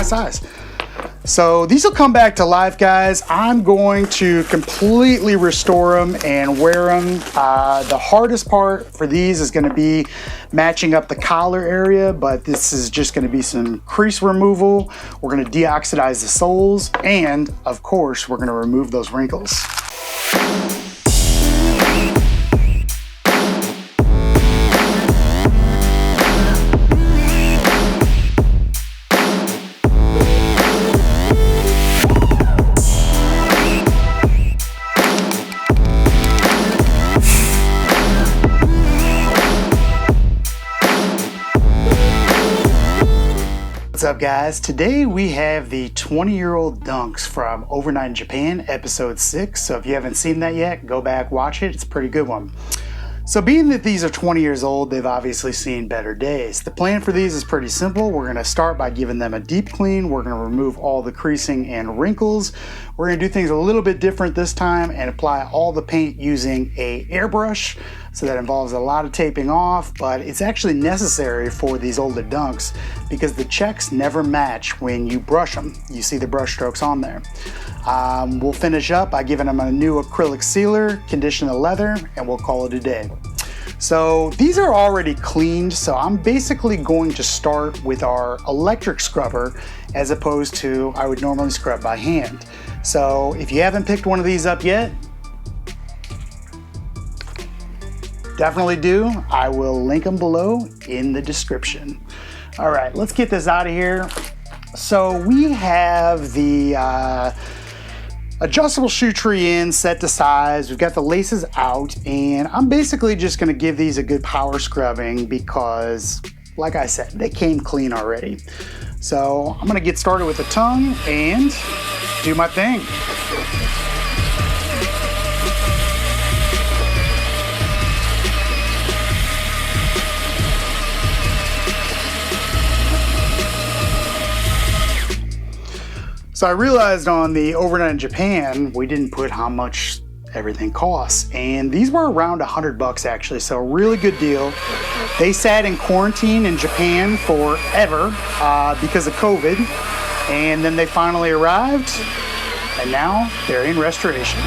size. So these will come back to life, guys. I'm going to completely restore them and wear them. The hardest part for these is going to be matching up the collar area, but this is just going to be some crease removal. We're going to deoxidize the soles, and of course, we're going to remove those wrinkles. What's up, guys? Today we have the 20-year-old dunks from Overnight in Japan, episode 6. So if you haven't seen that yet, go back, watch it. It's a pretty good one. So being that these are 20 years old, they've obviously seen better days. The plan for these is pretty simple. We're gonna start by giving them a deep clean. We're gonna remove all the creasing and wrinkles. We're gonna do things a little bit different this time and apply all the paint using a airbrush. So that involves a lot of taping off, but it's actually necessary for these older dunks because the checks never match when you brush them. You see the brush strokes on there. We'll finish up by giving them a new acrylic sealer, condition the leather, and we'll call it a day. So these are already cleaned, so I'm basically going to start with our electric scrubber as opposed to I would normally scrub by hand. So if you haven't picked one of these up yet, definitely do. I will link them below in the description. All right, let's get this out of here. So we have the adjustable shoe tree in, set to size. We've got the laces out, and I'm basically just gonna give these a good power scrubbing because, like I said, they came clean already. So I'm gonna get started with the tongue and do my thing. So I realized on the Overnight in Japan, we didn't put how much everything costs. And these were around $100 actually, so a really good deal. They sat in quarantine in Japan forever because of COVID. And then they finally arrived, and now they're in restoration.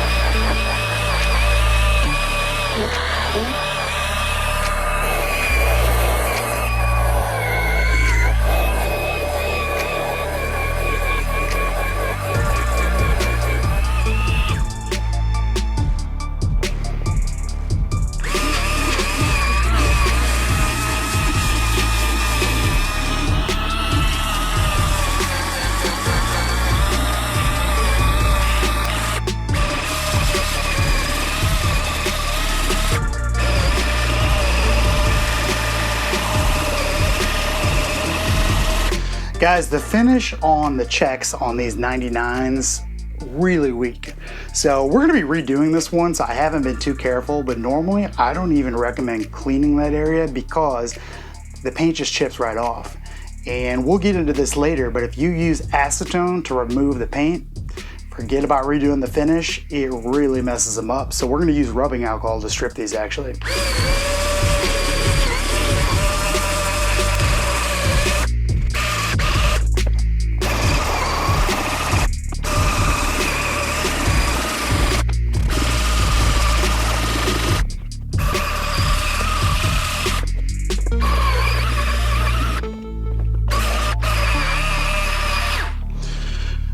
Guys, the finish on the checks on these 99s, really weak. So we're gonna be redoing this one, so I haven't been too careful, but normally I don't even recommend cleaning that area because the paint just chips right off. And we'll get into this later, but if you use acetone to remove the paint, forget about redoing the finish, it really messes them up. So we're gonna use rubbing alcohol to strip these actually.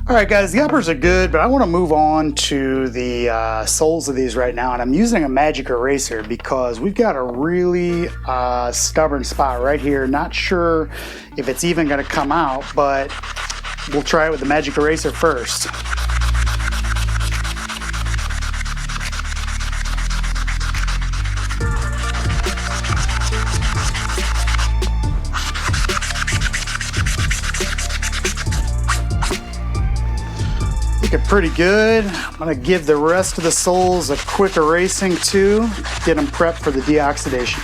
All right, guys, the uppers are good, but I want to move on to the soles of these right now, and I'm using a magic eraser because we've got a really stubborn spot right here. Not sure if it's even going to come out, but we'll try it with the magic eraser first. Looking pretty good. I'm gonna give the rest of the soles a quick erasing too, get them prepped for the deoxidation.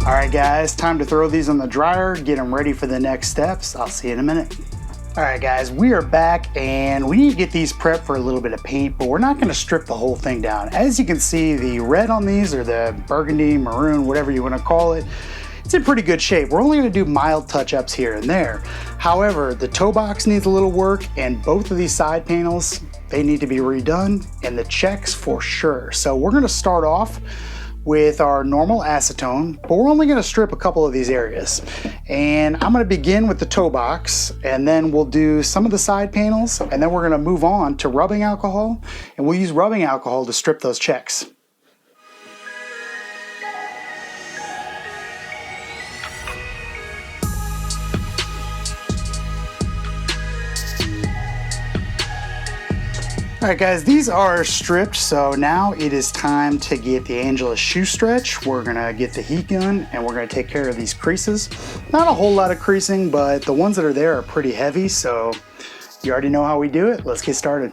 All right, guys, time to throw these in the dryer, get them ready for the next steps. I'll see you in a minute. All right guys, we are back and we need to get these prepped for a little bit of paint, but we're not going to strip the whole thing down. As you can see, the red on these, or the burgundy, maroon, whatever you want to call it, it's in pretty good shape. We're only going to do mild touch-ups here and there. However, the toe box needs a little work, and both of these side panels, they need to be redone, and the checks for sure. So we're going to start off with our normal acetone, but we're only going to strip a couple of these areas. And I'm going to begin with the toe box, and then we'll do some of the side panels, and then we're going to move on to rubbing alcohol, and we'll use rubbing alcohol to strip those checks. All right guys, these are stripped, so now it is time to get the Angela's shoe stretch. We're gonna get the heat gun and we're gonna take care of these creases. Not a whole lot of creasing, but the ones that are there are pretty heavy, so you already know how we do it. Let's get started.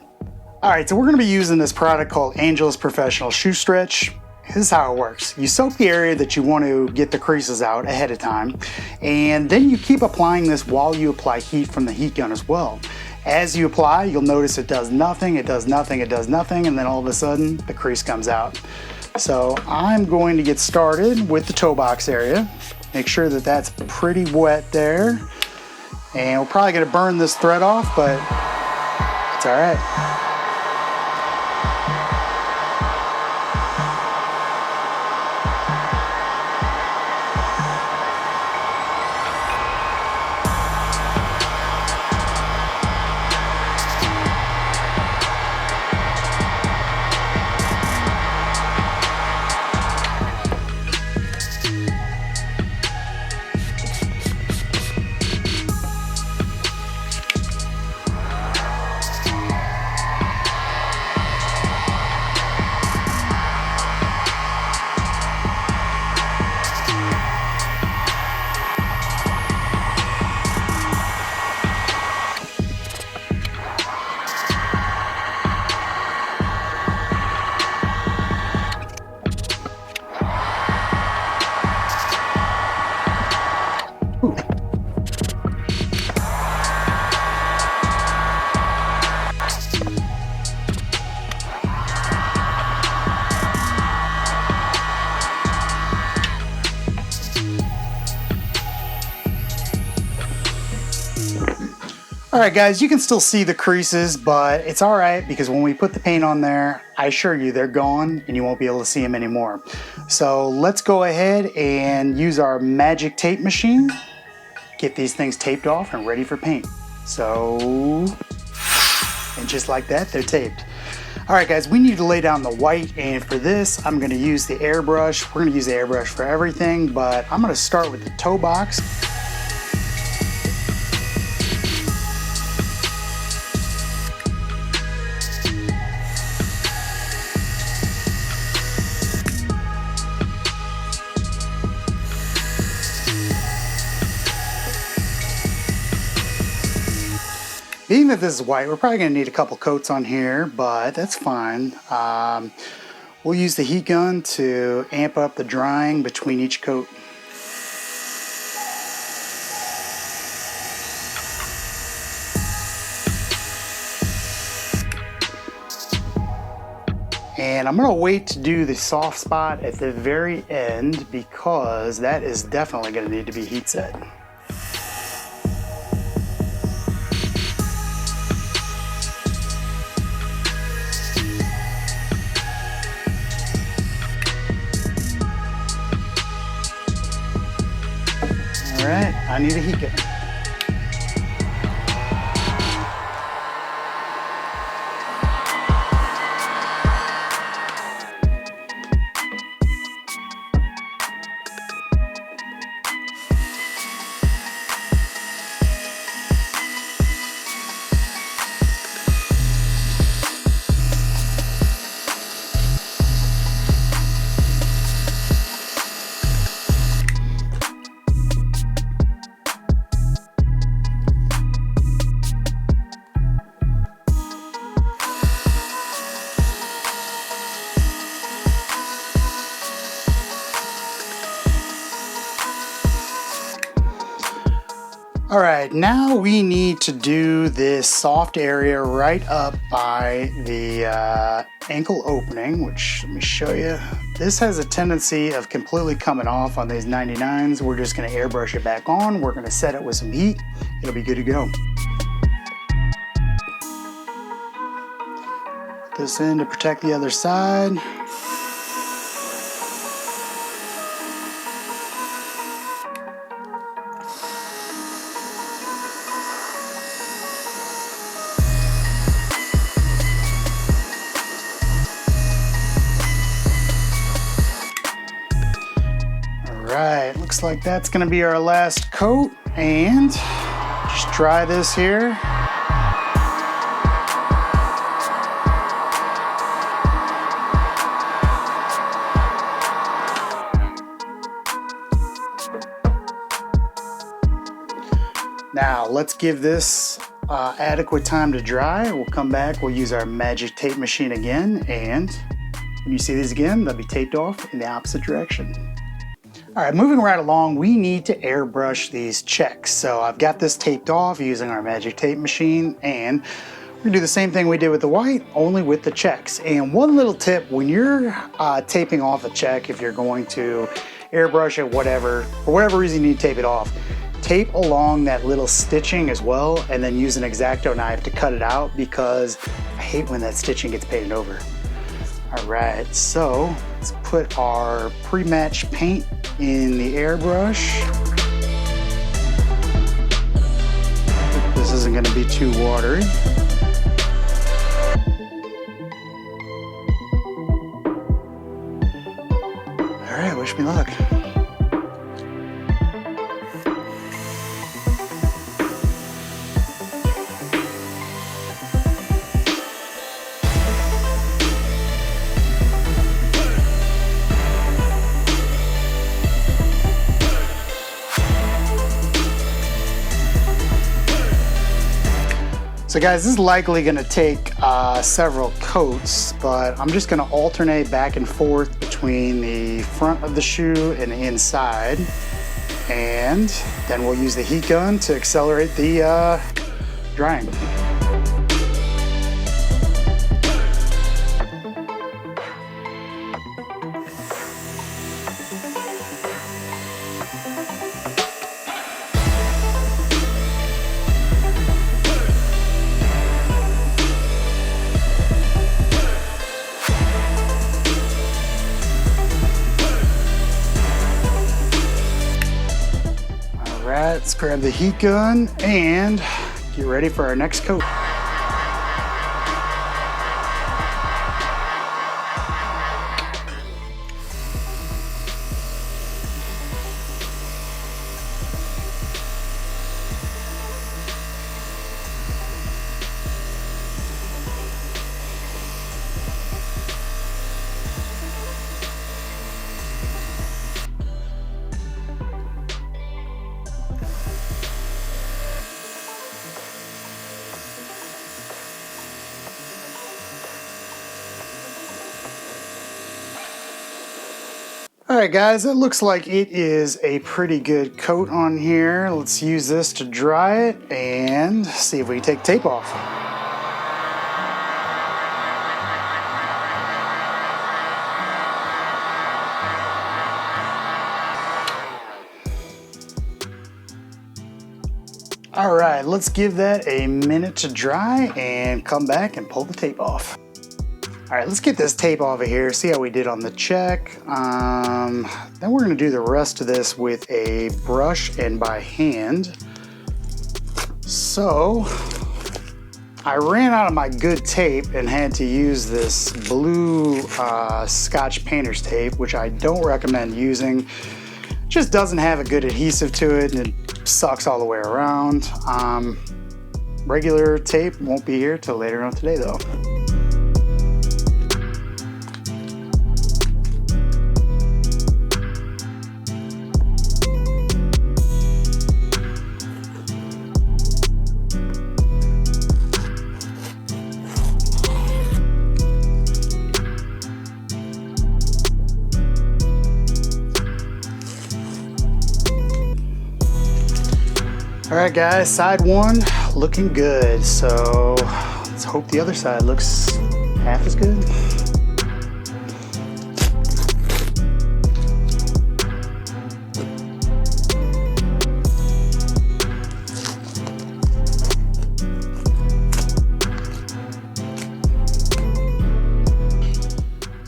All right, so we're gonna be using this product called Angela's Professional Shoe Stretch. This is how it works. You soak the area that you want to get the creases out ahead of time, and then you keep applying this while you apply heat from the heat gun as well. As you apply, you'll notice it does nothing, it does nothing, it does nothing, and then all of a sudden, the crease comes out. So I'm going to get started with the toe box area. Make sure that that's pretty wet there. And we're probably gonna burn this thread off, but it's all right. All right guys, you can still see the creases, but it's all right because when we put the paint on there, I assure you they're gone and you won't be able to see them anymore. So let's go ahead and use our magic tape machine, get these things taped off and ready for paint. So, and just like that, they're taped. All right guys, we need to lay down the white, and for this, I'm gonna use the airbrush. We're gonna use the airbrush for everything, but I'm gonna start with the toe box. Being that this is white, we're probably going to need a couple coats on here, but that's fine. We'll use the heat gun to amp up the drying between each coat. And I'm going to wait to do the soft spot at the very end because that is definitely going to need to be heat set. All right, I need a heat gun. All right, now we need to do this soft area right up by the ankle opening, which let me show you. This has a tendency of completely coming off on these 99s. We're just gonna airbrush it back on. We're gonna set it with some heat. It'll be good to go. Put this in to protect the other side. Alright, looks like that's gonna be our last coat, and just dry this here. Now let's give this adequate time to dry. We'll come back, we'll use our magic tape machine again, and when you see these again, they'll be taped off in the opposite direction. All right, moving right along, we need to airbrush these checks. So I've got this taped off using our magic tape machine, and we're gonna do the same thing we did with the white, only with the checks. And one little tip, when you're taping off a check, if you're going to airbrush it, whatever, for whatever reason you need to tape it off, tape along that little stitching as well, and then use an X-Acto knife to cut it out, because I hate when that stitching gets painted over. All right, so let's put our pre-matched paint in the airbrush. This isn't gonna be too watery. All right, wish me luck. So guys, this is likely gonna take several coats, but I'm just gonna alternate back and forth between the front of the shoe and the inside. And then we'll use the heat gun to accelerate the drying. Let's grab the heat gun and get ready for our next coat. All right guys, it looks like it is a pretty good coat on here. Let's use this to dry it and see if we can take tape off. All right, let's give that a minute to dry and come back and pull the tape off. All right, let's get this tape off of here, see how we did on the check. Then we're gonna do the rest of this with a brush and by hand. So, I ran out of my good tape and had to use this blue Scotch painter's tape, which I don't recommend using. It just doesn't have a good adhesive to it, and it sucks all the way around. Regular tape won't be here till later on today though. All right guys, side one looking good. So let's hope the other side looks half as good.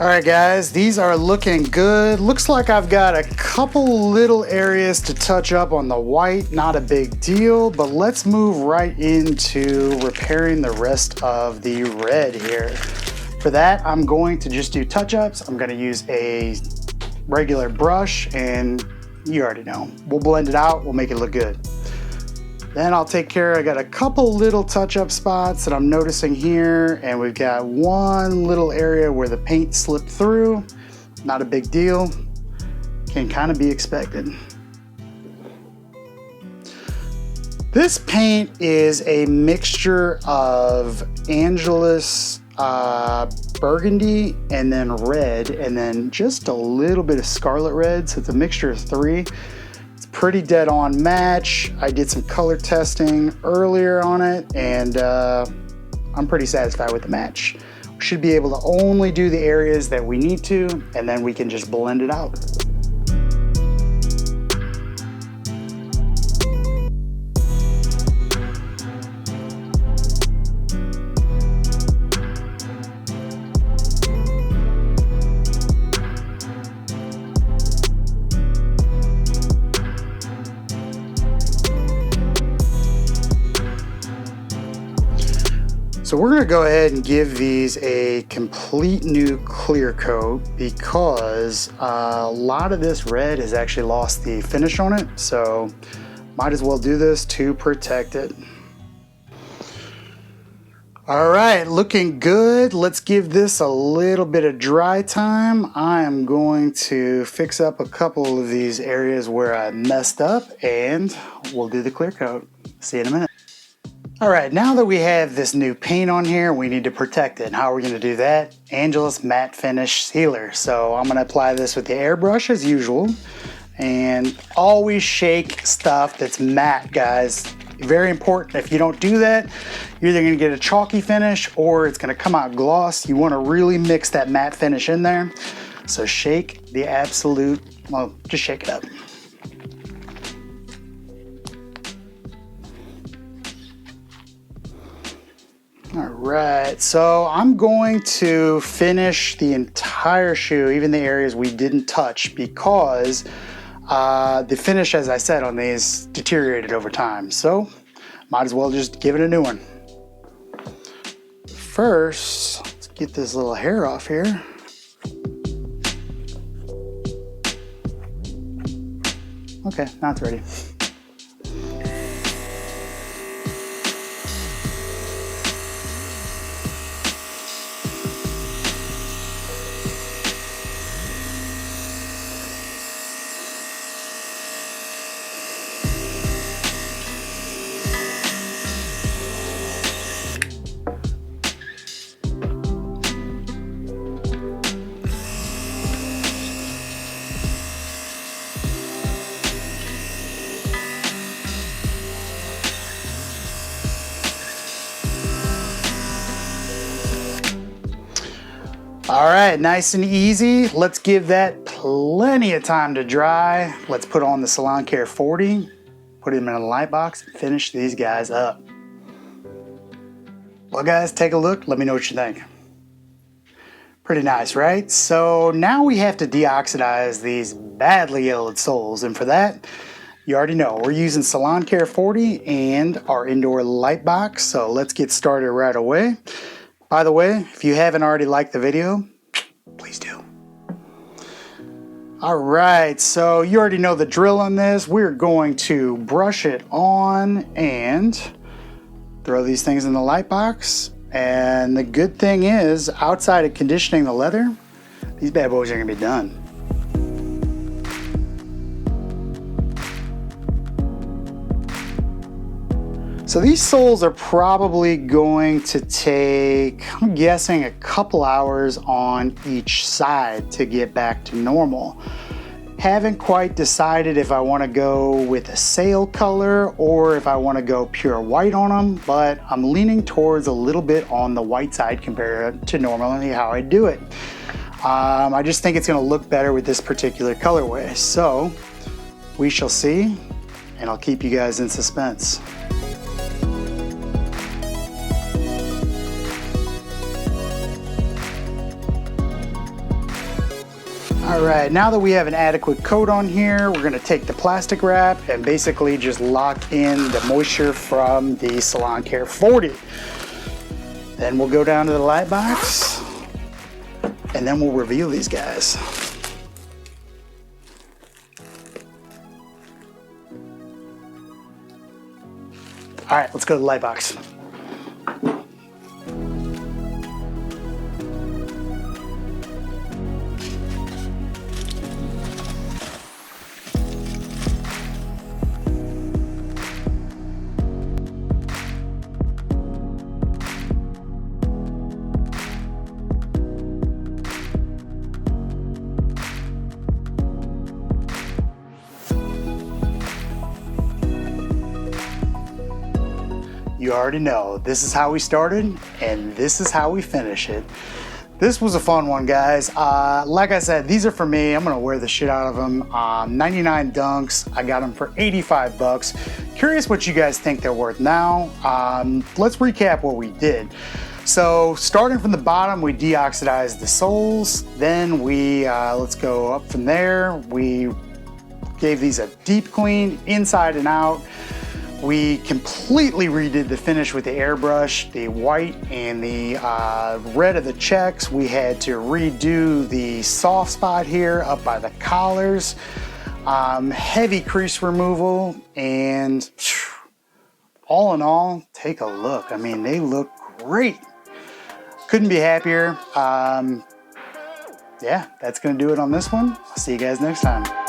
All right guys, these are looking good. Looks like I've got a couple little areas to touch up on the white, not a big deal, but let's move right into repairing the rest of the red here. For that, I'm going to just do touch-ups. I'm gonna use a regular brush and you already know. We'll blend it out, we'll make it look good. Then I'll take care, I got a couple little touch-up spots that I'm noticing here, and we've got one little area where the paint slipped through. Not a big deal, can kind of be expected. This paint is a mixture of Angelus burgundy and then red, and then just a little bit of scarlet red, so it's a mixture of three. Pretty dead on match. I did some color testing earlier on it, and I'm pretty satisfied with the match. We should be able to only do the areas that we need to, and then we can just blend it out. So we're gonna go ahead and give these a complete new clear coat because a lot of this red has actually lost the finish on it. So might as well do this to protect it. All right, looking good. Let's give this a little bit of dry time. I am going to fix up a couple of these areas where I messed up and we'll do the clear coat. See you in a minute. All right, now that we have this new paint on here, we need to protect it. And how are we gonna do that? Angelus Matte Finish Sealer. So I'm gonna apply this with the airbrush as usual. And always shake stuff that's matte, guys. Very important. If you don't do that, you're either gonna get a chalky finish or it's gonna come out gloss. You wanna really mix that matte finish in there. So shake the absolute, well, just shake it up. All right, so I'm going to finish the entire shoe, even the areas we didn't touch, because the finish, as I said, on these deteriorated over time. So might as well just give it a new one. First, let's get this little hair off here. Okay, now it's ready. All right, nice and easy. Let's give that plenty of time to dry. Let's put on the Salon Care 40, put them in a light box, and finish these guys up. Well guys, take a look, let me know what you think. Pretty nice, right? So now we have to deoxidize these badly yellowed soles, and for that, you already know, we're using Salon Care 40 and our indoor light box, so let's get started right away. By the way, if you haven't already liked the video, please do. All right, so you already know the drill on this. We're going to brush it on and throw these things in the light box. And the good thing is, outside of conditioning the leather, these bad boys are gonna be done. So these soles are probably going to take, I'm guessing, a couple hours on each side to get back to normal. Haven't quite decided if I want to go with a sail color or if I want to go pure white on them, but I'm leaning towards a little bit on the white side compared to normally how I do it. I just think it's going to look better with this particular colorway. So we shall see, and I'll keep you guys in suspense. All right, now that we have an adequate coat on here, we're gonna take the plastic wrap and basically just lock in the moisture from the Salon Care 40. Then we'll go down to the light box and then we'll reveal these guys. All right, let's go to the light box. You already know, this is how we started and this is how we finish it. This was a fun one, guys. Like I said, these are for me. I'm gonna wear the shit out of them. 99 dunks, I got them for 85 bucks. Curious what you guys think they're worth now. Let's recap what we did. So starting from the bottom, we deoxidized the soles. Then we, let's go up from there. We gave these a deep clean inside and out. We completely redid the finish with the airbrush, the white and the red of the checks. We had to redo the soft spot here up by the collars, heavy crease removal, and all in all, take a look. I mean, they look great. Couldn't be happier. Yeah, that's gonna do it on this one. I'll see you guys next time.